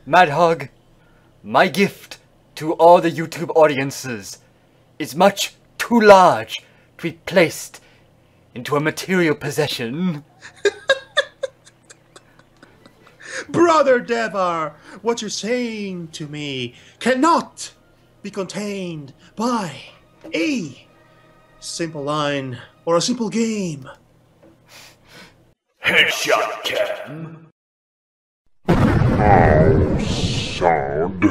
Madhog, my gift to all the YouTube audiences is much too large to be placed into a material possession. Brother Devar, what you're saying to me cannot be contained by a simple line or a simple game. Headshot cam. Sound.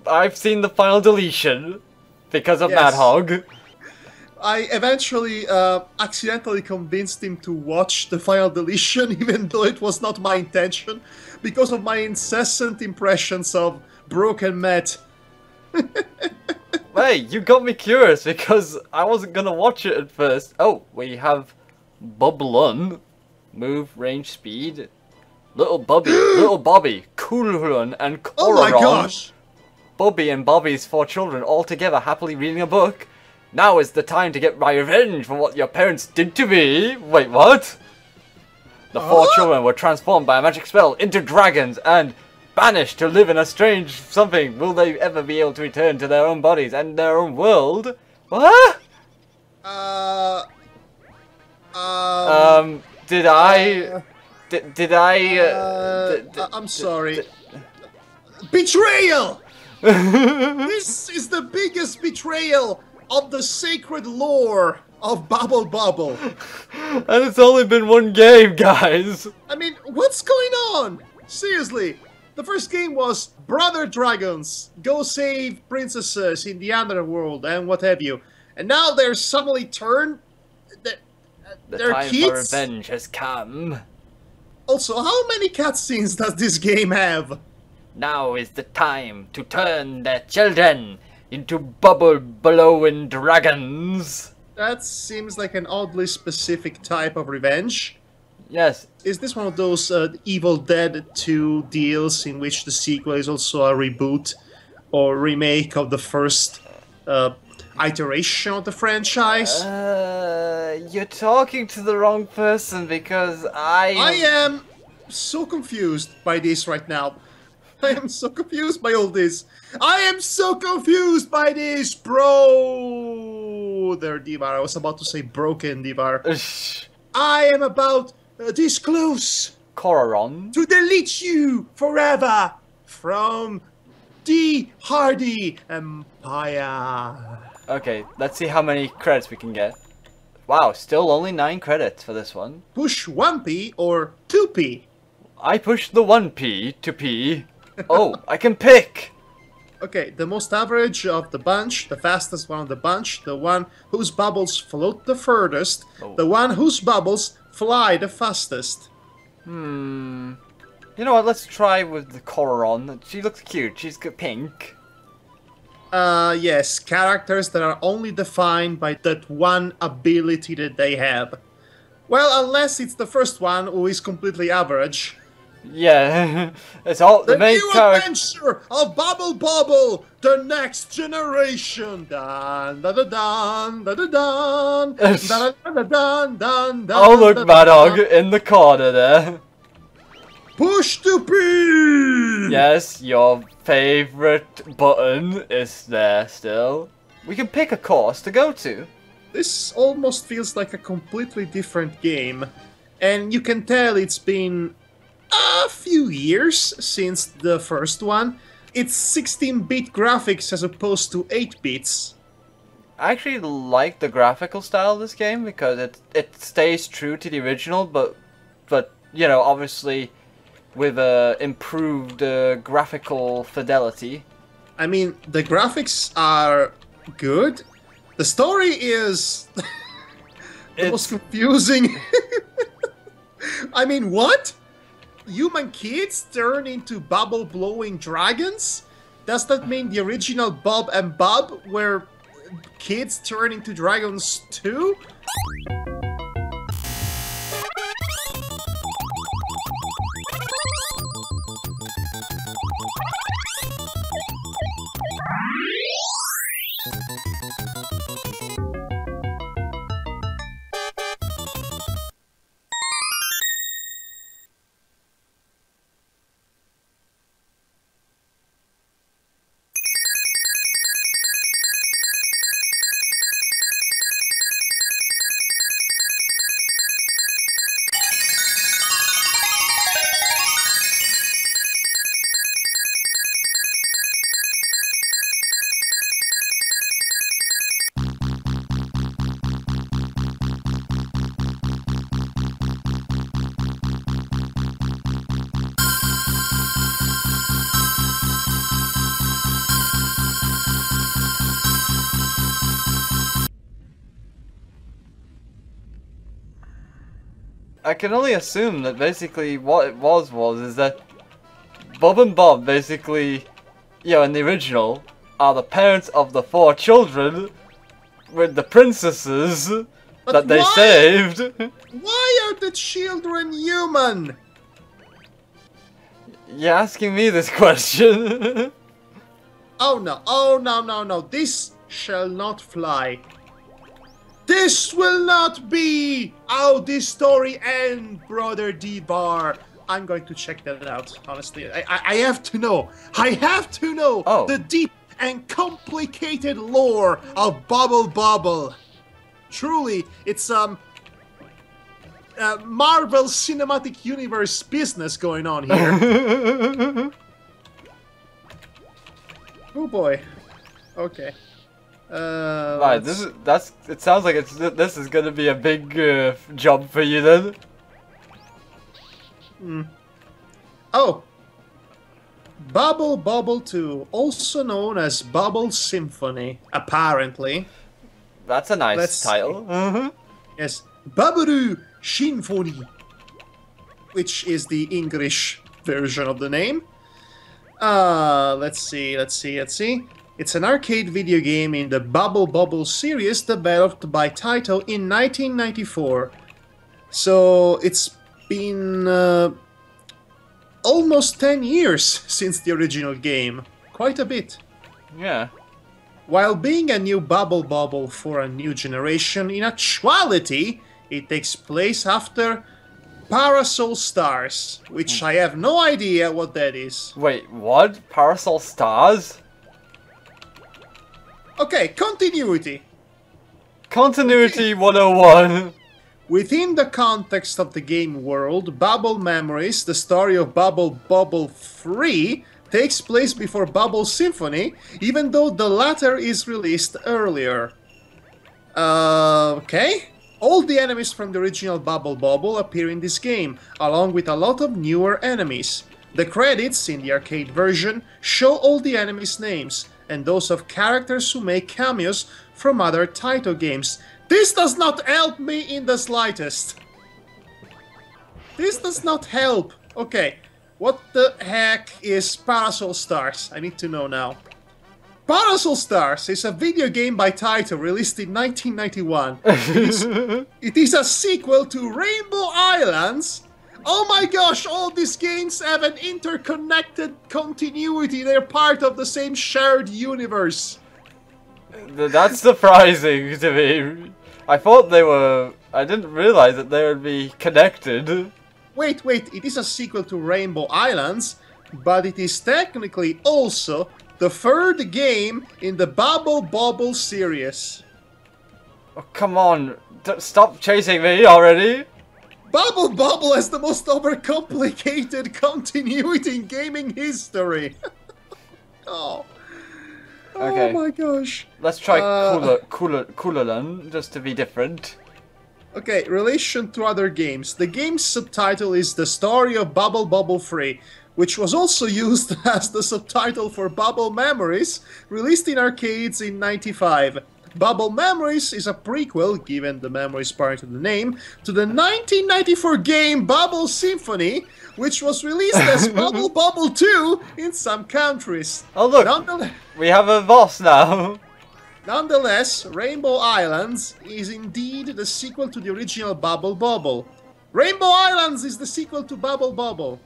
I've seen the final deletion because of Yes. Madhog. I eventually accidentally convinced him to watch the final deletion, even though it was not my intention, because of my incessant impressions of Broken Matt. Hey, you got me curious because I wasn't gonna watch it at first. Oh, we have Bobble, move, range, speed. Little Bobby, Coolrun, and Coraron. Oh my gosh! Bobby and Bobby's 4 children all together happily reading a book. Now is the time to get my revenge for what your parents did to me. Wait, what? The 4 children were transformed by a magic spell into dragons and banished to live in a strange something. Will they ever be able to return to their own bodies and their own world? What? Did I... I'm sorry. Betrayal! This is the biggest betrayal of the sacred lore of Bobble. And it's only been 1 game, guys. I mean, what's going on? Seriously, the first game was Brother Dragons, go save princesses in the underworld and what have you. And now they're suddenly turned... The they're time kids? for revenge has come. Also, how many cutscenes does this game have? Now is the time to turn their children into bubble-blowing dragons. That seems like an oddly specific type of revenge. Yes. Is this one of those Evil Dead 2 deals in which the sequel is also a reboot or remake of the first iteration of the franchise? You're talking to the wrong person because I am so confused by this right now. I am so confused by all this. I am so confused by this, bro. There, Devar. I was about to say broken, Devar. I am about this close Coraron to delete you forever from the Hardy Empire. Okay, let's see how many credits we can get. Wow, still only 9 credits for this one. Push 1p or 2p? I pushed the 1p to p. Oh, I can pick! Okay, the most average of the bunch, the fastest one of the bunch, the one whose bubbles float the furthest, the one whose bubbles fly the fastest. You know what, let's try with the Coraron. She looks cute, she's got pink. Yes, characters that are only defined by that one ability that they have. Well, unless it's the first one who is completely average. Yeah, it's all the main new character. adventure of Bobble, the next generation. Dun dun dun dun dun dun dun dun dun dun dun. Oh look, Madhog in the corner there. Push to P. Yes, your favorite button is there still. We can pick a course to go to. This almost feels like a completely different game, and you can tell it's been a few years since the first one. It's 16-bit graphics as opposed to 8 bits. I actually like the graphical style of this game because it stays true to the original, but you know, obviously with improved graphical fidelity. I mean, the graphics are good. The story is the most confusing. I mean, what? Human kids turn into bubble-blowing dragons? Does that mean the original Bob and Bob were kids turn into dragons too? I can only assume that basically what it was is that Bob and Bob basically, you know, in the original, are the parents of the 4 children with the princesses that they saved. Why are the children human? You're asking me this question. Oh no, oh no, no, no, this shall not fly. This will not be how this story ends, Brother Devar. I'm going to check that out, honestly. I have to know. I have to know the deep and complicated lore of Bobble. Truly, it's Marvel Cinematic Universe business going on here. Oh boy. Okay. Right, it sounds like this is gonna be a big job for you then. Oh, Bobble 2, also known as Bobble Symphony, apparently. That's a nice title. Yes, Bobble Symphony, which is the English version of the name. Let's see. It's an arcade video game in the Bobble series developed by Taito in 1994. So it's been almost 10 years since the original game. Quite a bit. Yeah. While being a new Bobble for a new generation, in actuality, it takes place after Parasol Stars, which I have no idea what that is. Wait, what? Parasol Stars? Okay, continuity. Continuity 101. Within the context of the game world, Bobble Memories, the story of Bobble 3, takes place before Bobble Symphony, even though the latter is released earlier. Okay. All the enemies from the original Bobble appear in this game, along with a lot of newer enemies. The credits in the arcade version show all the enemies' names, and those of characters who make cameos from other Taito games. This does not help me in the slightest. This does not help. Okay, what the heck is Parasol Stars? I need to know now. Parasol Stars is a video game by Taito released in 1991. It is a sequel to Rainbow Islands. Oh my gosh, all these games have an interconnected continuity. They're part of the same shared universe. That's surprising to me. I thought they were... I didn't realize that they would be connected. Wait, it is a sequel to Rainbow Islands, but it is technically also the third game in the Bobble series. Oh, come on. Stop chasing me already. Bobble has the most overcomplicated continuity in gaming history. Oh. Okay. Oh my gosh. Let's try Coolerland, just to be different. Okay, relation to other games. The game's subtitle is The Story of Bubble Bobble Free, which was also used as the subtitle for Bubble Memories, released in arcades in '95. Bubble Memories is a prequel, given the memories part of the name, to the 1994 game Bubble Symphony, which was released as Bubble Bobble 2 in some countries. Oh look, we have a boss now. Nonetheless, Rainbow Islands is indeed the sequel to the original Bubble Bobble. Rainbow Islands is the sequel to Bubble Bobble.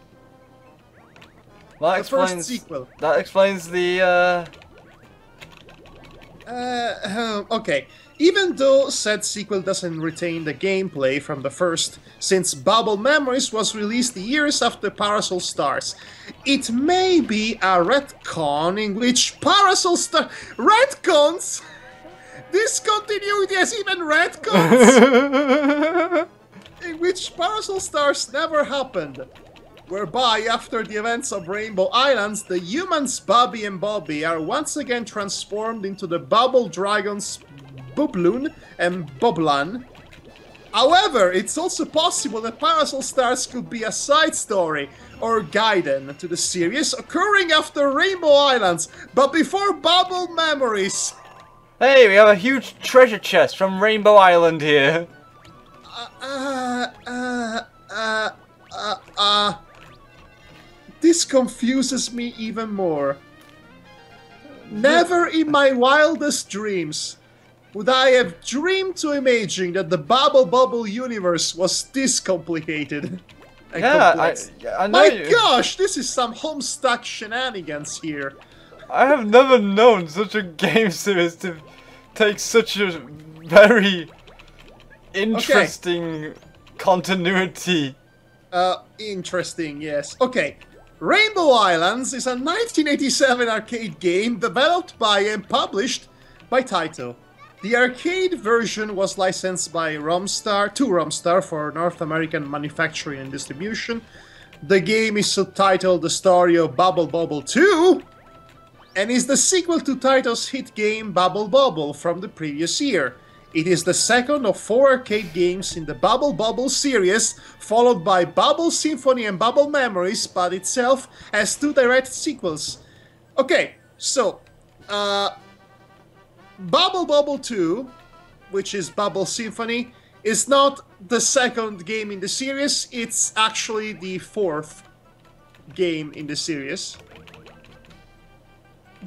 That The first sequel. That explains the. Okay. Even though said sequel doesn't retain the gameplay from the first, since Bubble Memories was released years after Parasol Stars, it may be a retcon in which Parasol Stars... Retcons?! Discontinuity has even retcons! In which Parasol Stars never happened. Whereby, after the events of Rainbow Islands, the humans Bobby and Bobby are once again transformed into the Bubble Dragons Bubloon and Boblan. However, it's also possible that Parasol Stars could be a side story or guidance to the series occurring after Rainbow Islands, but before Bubble Memories. Hey, we have a huge treasure chest from Rainbow Island here. This confuses me even more. Never in my wildest dreams would I have dreamed to imagine that the Bubble Bubble universe was this complicated and complex. I know. My gosh, this is some Homestuck shenanigans here. I have never known such a game series to take such a very interesting continuity. Interesting, yes. Okay. Rainbow Islands is a 1987 arcade game developed by and published by Taito. The arcade version was licensed by Romstar for North American manufacturing and distribution. The game is subtitled The Story of Bubble Bobble 2 and is the sequel to Taito's hit game Bubble Bobble from the previous year. It is the second of 4 arcade games in the Bubble Bobble series, followed by Bubble Symphony and Bubble Memories, but itself has 2 direct sequels. Okay, so, Bubble Bobble 2, which is Bubble Symphony, is not the second game in the series, it's actually the 4th game in the series.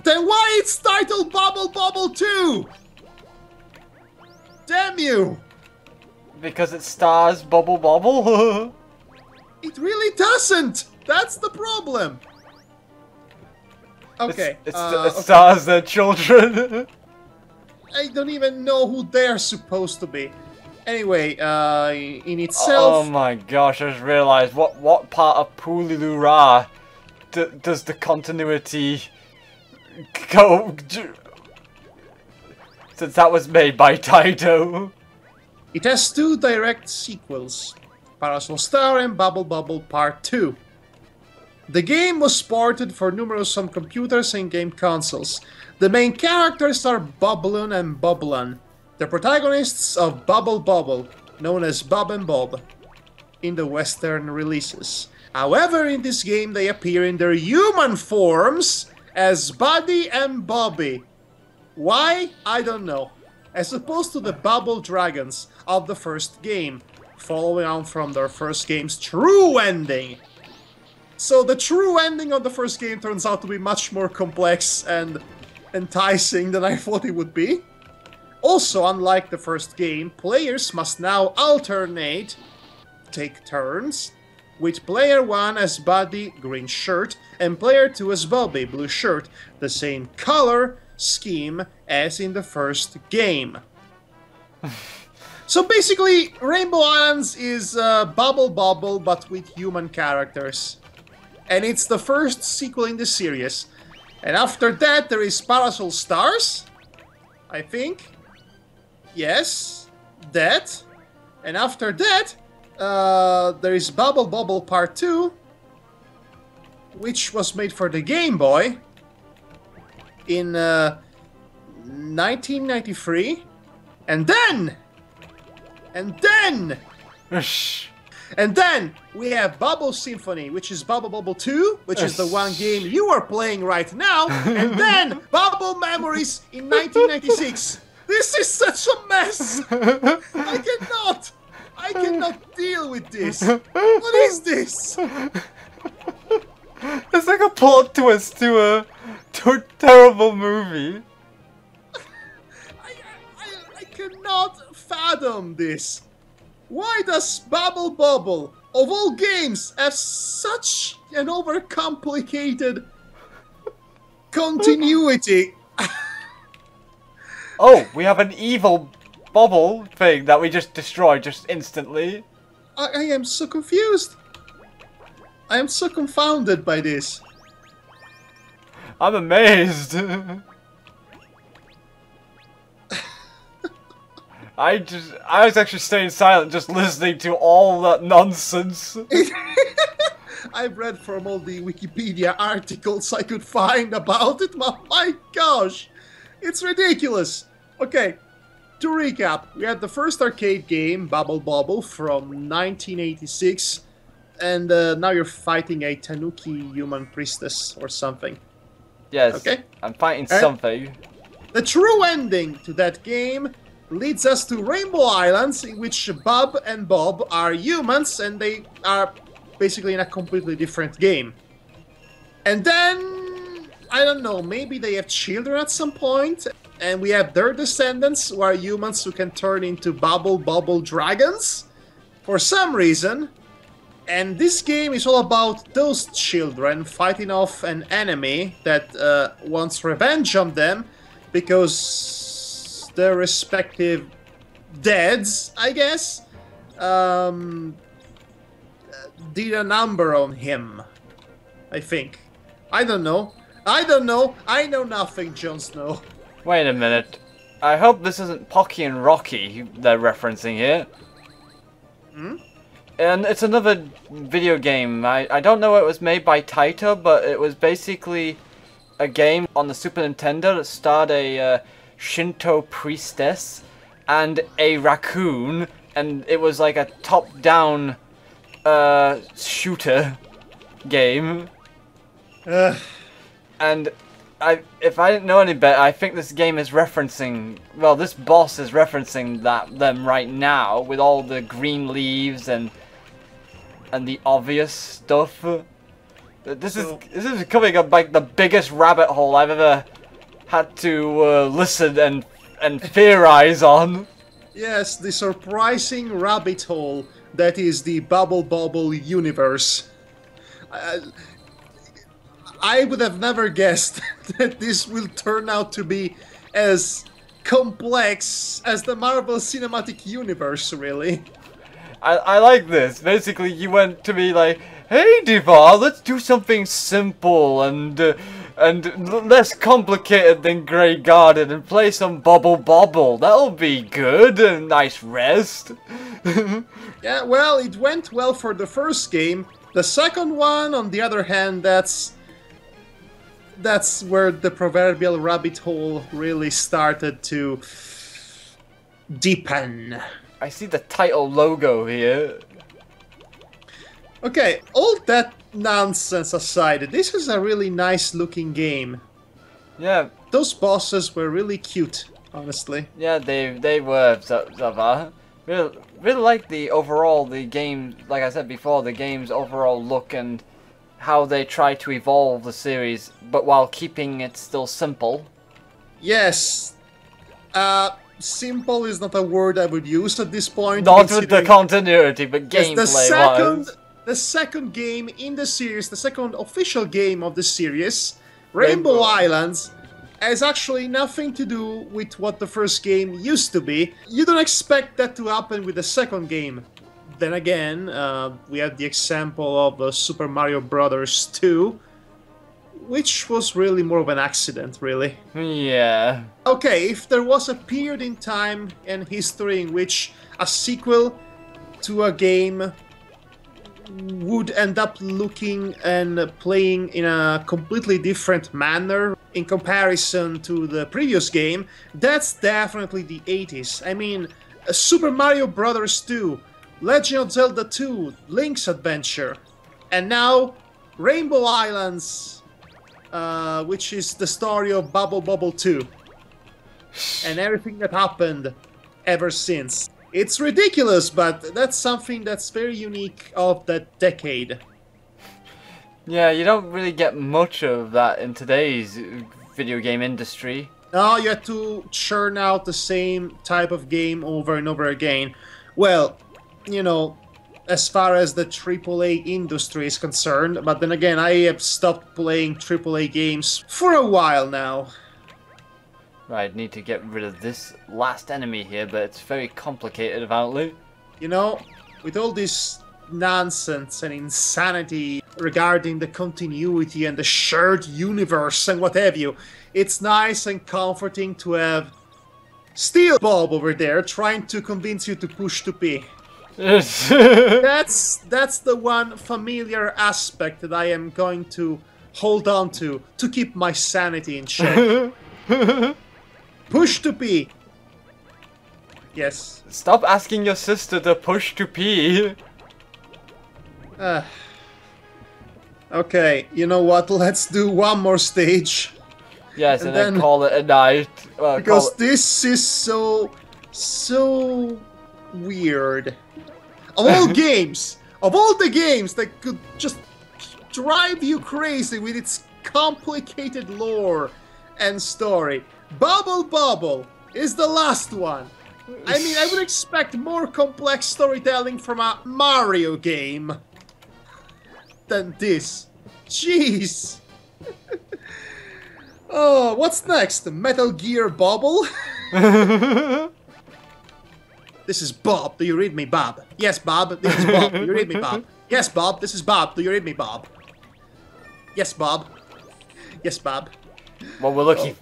Then why it's titled Bubble Bobble 2? Damn you! Because it stars Bubble Bobble? It really doesn't! That's the problem! Okay. It stars their children. I don't even know who they're supposed to be. Anyway, in itself... Oh my gosh, I just realised, what part of Pulilura does the continuity go... Since that was made by Taito. It has 2 direct sequels, Parasol Star and Bubble Bobble Part 2. The game was ported for numerous home computers and game consoles. The main characters are Boblin and Boblan, the protagonists of Bubble Bobble, known as Bob and Bob, in the Western releases. However, in this game they appear in their human forms as Buddy and Bobby. Why? I don't know. As opposed to the Bubble Dragons of the first game, following on from their first game's true ending. So the true ending of the first game turns out to be much more complex and enticing than I thought it would be. Also, unlike the first game, players must now alternate, take turns, with player 1 as Buddy, green shirt, and player 2 as Bobby, blue shirt, the same color scheme as in the first game. So basically, Rainbow Islands is Bubble Bobble but with human characters. And it's the first sequel in the series. And after that there is Parasol Stars, I think. Yes, that. And after that, there is Bubble Bobble Part 2, which was made for the Game Boy in 1993, and then And then... Shh. And then we have Bobble Symphony, which is Bubble Bobble 2, which is the one game you are playing right now. And then Bubble Memories in 1996. This is such a mess. I cannot deal with this. What is this? It's like a plot twist to a terrible movie. I cannot fathom this. Why does Bubble Bobble, of all games, have such an overcomplicated continuity? Oh, we have an evil bubble thing that we just destroyed just instantly. I am so confused. I am so confounded by this. I'm amazed. I was actually staying silent just listening to all that nonsense. I've read from all the Wikipedia articles I could find about it. My gosh, it's ridiculous. Okay, to recap, we had the first arcade game, Bubble Bobble, from 1986, and now you're fighting a Tanuki human priestess or something. Yes, okay. I'm fighting something. The true ending to that game leads us to Rainbow Islands, in which Bob and Bob are humans, and they are basically in a completely different game. And then, I don't know, maybe they have children at some point, and we have their descendants, who are humans who can turn into Bubble dragons, for some reason. And this game is all about those children fighting off an enemy that wants revenge on them, because their respective dads, I guess, did a number on him, I think. I don't know. I know nothing, Jon Snow. Wait a minute. I hope this isn't Pocky and Rocky they're referencing here. Hmm? And it's another video game. I don't know it was made by Taito, but it was basically a game on the Super Nintendo that starred a Shinto priestess and a raccoon, and it was like a top-down shooter game. And if I didn't know any better, I think this game is referencing, well, this boss is referencing them right now with all the green leaves and the obvious stuff. This is coming up like the biggest rabbit hole I've ever had to listen and theorize on. Yes, the surprising rabbit hole that is the Bubble Bobble universe. I would have never guessed that this will turn out to be as complex as the Marvel Cinematic Universe, really. I like this. Basically, you went to me like, "Hey, Devar, let's do something simple and less complicated than Grey Garden and play some Bubble Bobble. That'll be good. A nice rest." Yeah, well, it went well for the first game. The second one, on the other hand, that's where the proverbial rabbit hole really started to deepen. I see the title logo here. Okay, all that nonsense aside, this is a really nice looking game. Yeah. Those bosses were really cute, honestly. Yeah, they were, Zavar. Really like the game, like I said before, the game's overall look and how they try to evolve the series, but while keeping it still simple. Yes. Simple is not a word I would use at this point. Not with the continuity, but gameplay-wise. The second game in the series, the second official game of the series, Rainbow Islands, has actually nothing to do with what the first game used to be. You don't expect that to happen with the second game. Then again, we had the example of Super Mario Bros. 2, which was really more of an accident, really. Yeah. Okay, if there was a period in time and history in which a sequel to a game would end up looking and playing in a completely different manner in comparison to the previous game, that's definitely the 80s. I mean, Super Mario Bros. 2, Legend of Zelda 2, Link's Adventure, and now Rainbow Islands, which is the story of Bobble 2, and everything that happened ever since. It's ridiculous, but that's something that's very unique of that decade. Yeah, you don't really get much of that in today's video game industry. No, you have to churn out the same type of game over and over again. Well, you know, as far as the AAA industry is concerned, but then again, I have stopped playing AAA games for a while now. Right, need to get rid of this last enemy here, but it's very complicated apparently. You know, with all this nonsense and insanity regarding the continuity and the shared universe and what have you, it's nice and comforting to have Steel Bob over there trying to convince you to push to P. That's the one familiar aspect that I am going to hold on to keep my sanity in check. Push to P. Yes. Stop asking your sister to push to P. Okay, you know what? Let's do one more stage. Yes, and then call it a night. Because this is so weird. Of all games, of all the games that could just drive you crazy with its complicated lore and story, Bobble is the last one. I mean, I would expect more complex storytelling from a Mario game than this. Jeez. Oh, what's next? Metal Gear Bobble? This is Bob. Do you read me, Bob? Yes, Bob. This is Bob. Do you read me, Bob? Yes, Bob. This is Bob. Do you read me, Bob? Yes, Bob. Yes, Bob. What we're looking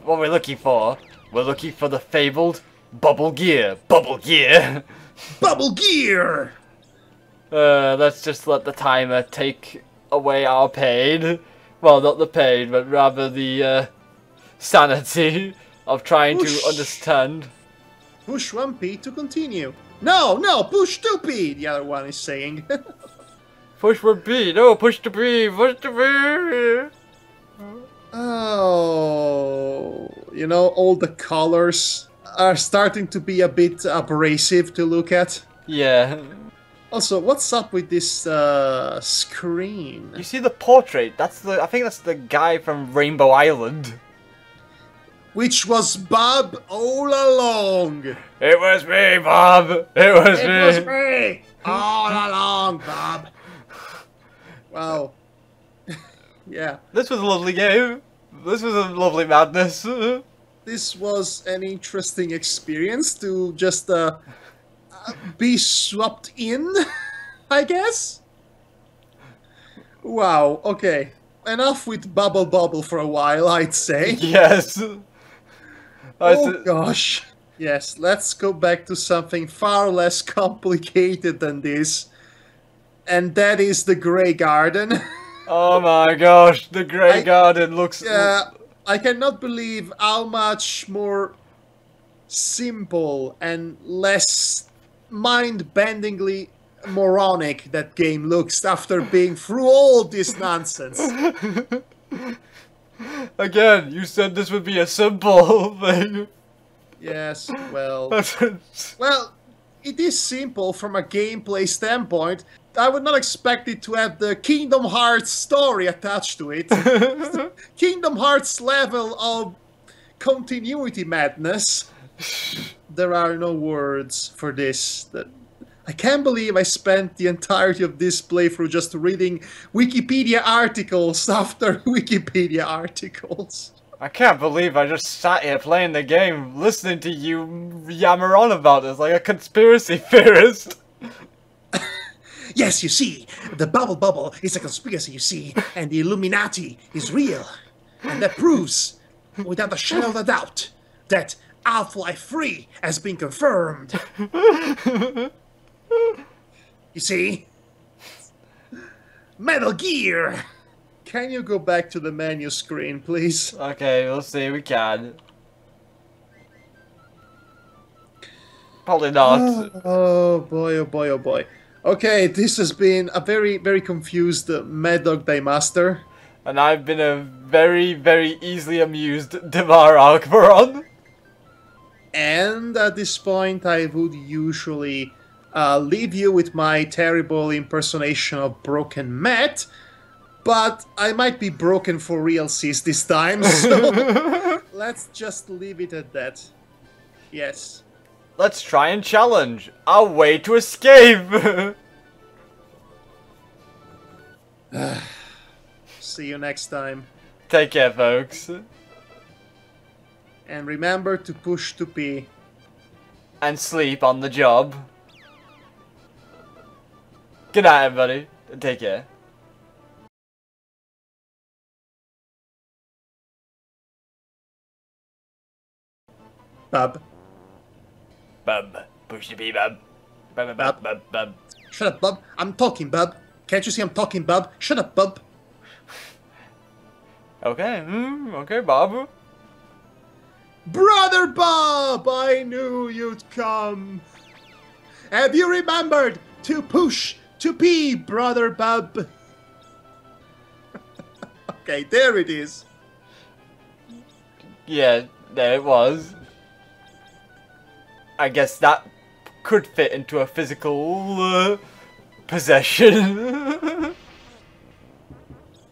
for? We're looking for the fabled Bubble Gear. Bubble Gear. Bubble Gear. Let's just let the timer take away our pain. Well, not the pain, but rather the sanity of trying to understand. Push 1P to continue. No, push 2P, the other one is saying. Push 1P, no, push to B, push to B. Oh, you know, all the colors are starting to be a bit abrasive to look at. Yeah. Also, what's up with this screen? You see the portrait? I think that's the guy from Rainbow Island. Which was Bob all along. It was me, Bob. It was me all along, Bob. Wow. Yeah. This was a lovely game. This was a lovely madness. This was an interesting experience to just be swapped in, I guess. Wow. Okay. Enough with Bubble for a while, I'd say. Yes. Oh gosh. Yes, let's go back to something far less complicated than this. And that is the Grey Garden. Oh my gosh, the Grey Garden looks... Yeah, I cannot believe how much more simple and less mind-bendingly moronic that game looks after being through all this nonsense. Again, you said this would be a simple thing. Yes, well... well, it is simple from a gameplay standpoint. I would not expect it to have the Kingdom Hearts story attached to it. Kingdom Hearts level of continuity madness. There are no words for this. I can't believe I spent the entirety of this playthrough just reading Wikipedia articles after Wikipedia articles. I can't believe I just sat here playing the game, listening to you yammer on about this like a conspiracy theorist. Yes, you see, the Bubble is a conspiracy, you see, and the Illuminati is real. And that proves, without a shadow of a doubt, that Half-Life 3 has been confirmed. You see? Metal Gear! Can you go back to the menu screen, please? Okay, we'll see, we can. Probably not. Oh boy, oh boy, oh boy. Okay, this has been a very, very confused Madhog Daymaster. And I've been a very, very easily amused Devar Alkmaron. And at this point, I would usually leave you with my terrible impersonation of Broken Matt, but I might be broken for real, sis, this time, so let's just leave it at that. Yes. Let's try and challenge our way to escape. See you next time. Take care, folks. And remember to push to pee. And sleep on the job. Good night, everybody. Take care. Bub. Bub. Push the pee, bub. Bub, bub, bub, bub. Shut up, Bub. I'm talking, Bub. Can't you see I'm talking, Bub? Shut up, Bub. Okay, okay, Bob. Brother Bob, I knew you'd come. Have you remembered to push to pee, Brother Bob? Okay, there it is. Yeah, there it was. I guess that could fit into a physical possession.